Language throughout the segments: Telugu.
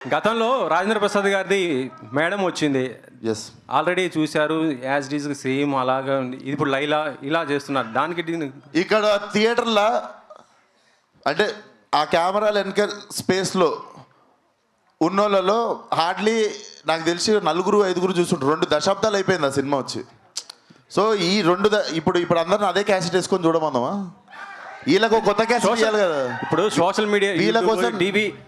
గతంలో రాజేంద్ర ప్రసాద్ గారిది మేడం వచ్చింది. ఎస్ ఆల్రెడీ చూశారు. యాజ్ ఇట్ ఈజ్ సేమ్ అలాగా ఉంది. ఇప్పుడు లైలా ఇలా చేస్తున్నారు. దానికి ఇక్కడ థియేటర్లో అంటే ఆ కెమెరాలు వెనక స్పేస్లో ఉన్నోళ్ళలో హార్డ్లీ నాకు తెలిసి 4-5 చూస్తుంటారు. 2 దశాబ్దాలు అయిపోయింది ఆ సినిమా వచ్చి. సో ఈ ఇప్పుడు అందరిని అదే క్యాసెట్ వేసుకొని చూడమందామా? వీళ్ళకు కొత్త క్యాసెట్ చేయాలి కదా. ఇప్పుడు సోషల్ మీడియా వీళ్ళ కోసం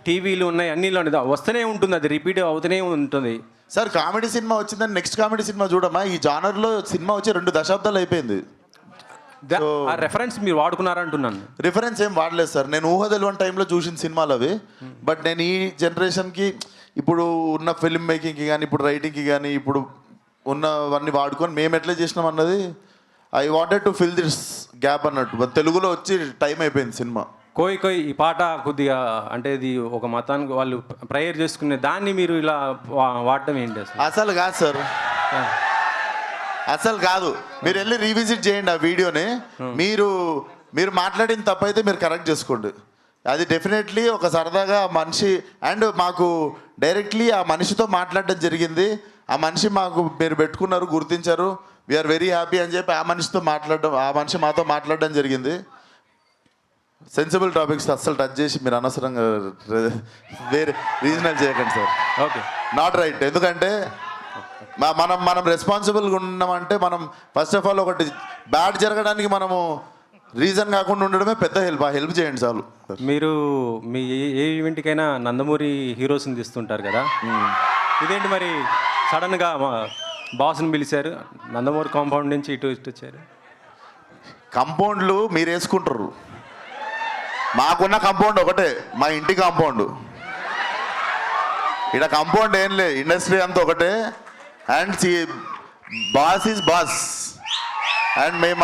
టీవీలు ఉన్నాయి, అన్ని వస్తూనే ఉంటుంది, అది రిపీట్ అవుతూనే ఉంటుంది. సార్ కామెడీ సినిమా వచ్చిందని నెక్స్ట్ కామెడీ సినిమా చూడమా? ఈ జానర్లో సినిమా వచ్చి 2 దశాబ్దాలు అయిపోయింది. ఆ రెఫరెన్స్ మీరు వాడుకున్నారంటున్నాను. రిఫరెన్స్ ఏం వాడలేదు సార్. నేను ఊహ తెలియని టైంలో చూసిన సినిమాలు అవి. బట్ నేను ఈ జనరేషన్కి ఇప్పుడు ఉన్న ఫిల్మ్ మేకింగ్కి కానీ ఇప్పుడు రైటింగ్కి కానీ ఇప్పుడు ఉన్నవన్నీ వాడుకొని మేము ఎట్లా చేసినాం అన్నది I wanted to fill this gap అన్నట్టు. తెలుగులో వచ్చి టైం అయిపోయింది సినిమా. కోయి ఈ పాట కొద్దిగా అంటే ఇది ఒక మతానికి వాళ్ళు ప్రేయర్ చేసుకునే దాన్ని మీరు ఇలా వాడటం ఏంటి అసలు కాదు సార్, అసలు కాదు. మీరు వెళ్ళి రీవిజిట్ చేయండి ఆ వీడియోని. మీరు మాట్లాడిన తప్పైతే మీరు కరెక్ట్ చేసుకోండి. అది డెఫినెట్లీ ఒక సరదాగా మనిషి అండ్ మాకు డైరెక్ట్లీ ఆ మనిషితో మాట్లాడడం జరిగింది. ఆ మనిషి మాకు మీరు పెట్టుకున్నారు, గుర్తించారు, వీఆర్ వెరీ హ్యాపీ అని చెప్పి ఆ మనిషి మాతో మాట్లాడడం జరిగింది. సెన్సిబుల్ టాపిక్స్ అస్సలు టచ్ చేసి మీరు అనవసరంగా వేరే రీజనల్ చేయకండి సార్. Okay, not right. ఎందుకంటే మనం రెస్పాన్సిబుల్గా ఉన్నామంటే మనం ఫస్ట్ ఆఫ్ ఆల్ ఒకటి బ్యాడ్ జరగడానికి మనము రీజన్ కాకుండా ఉండడమే పెద్ద హెల్ప్. ఆ హెల్ప్ చేయండి చాలు. మీరు మీ ఏ ఈవెంట్కైనా నందమూరి హీరోస్ని తీస్తుంటారు కదా, ఇదేంటి మరి సడన్గా బాస్ని పిలిచారు, నందమూరి కాంపౌండ్ నుంచి ఇటు వచ్చారు? కంపౌండ్లు మీరు వేసుకుంటారు, మాకున్న కాంపౌండ్ ఒకటే, మా ఇంటి కాంపౌండ్. ఇక్కడ కాంపౌండ్ ఏం లేదు, ఇండస్ట్రీ అంతా ఒకటే. And boss is boss. And మేము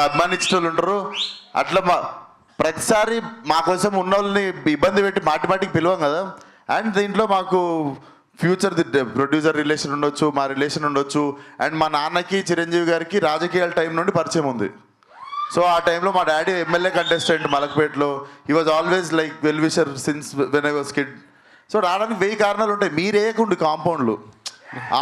అభిమానించేటోళ్ళు ఉంటారు. అట్లా ప్రతిసారి మా కోసం ఉన్న వాళ్ళని ఇబ్బంది పెట్టి మాటికి పిలవం కదా. అండ్ దీంట్లో మాకు ఫ్యూచర్ ప్రొడ్యూసర్ రిలేషన్ ఉండొచ్చు, మా రిలేషన్ ఉండొచ్చు. అండ్ మా నాన్నకి చిరంజీవి గారికి రాజకీయాల టైం నుండి పరిచయం ఉంది. సో ఆ టైంలో మా డాడీ ఎమ్మెల్యే కంటెస్టెంట్ మలక్పేటలో. He was always like well wisher since when I was kid. So రావడానికి 1000 కారణాలు ఉంటాయి. మీరేయకుండి కాంపౌండ్లు.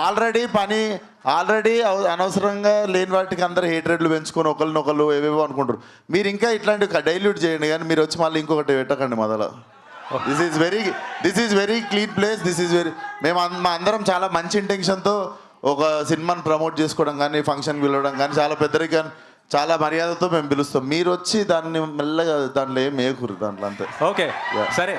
ఆల్రెడీ అనవసరంగా లేని వాటికి అందరూ హేట్రేట్లు పెంచుకొని ఒకరినొకరు ఏవేవో అనుకుంటారు. మీరు ఇంకా ఇట్లాంటివి డైల్యూట్ చేయండి, కానీ మీరు వచ్చి మళ్ళీ ఇంకొకటి పెట్టకండి మొదల. This is very clean place. మా అందరం చాలా మంచి ఇంటెన్షన్తో ఒక సినిమాని ప్రమోట్ చేసుకోవడం కానీ ఫంక్షన్కి పిలవడం కానీ చాలా పెద్దరిగా చాలా మర్యాదతో మేము పిలుస్తాం. మీరు వచ్చి దాన్ని మెల్లగా దాంట్లో ఏం వేయకూడదు దాంట్లో అంతే. ఓకే, సరే.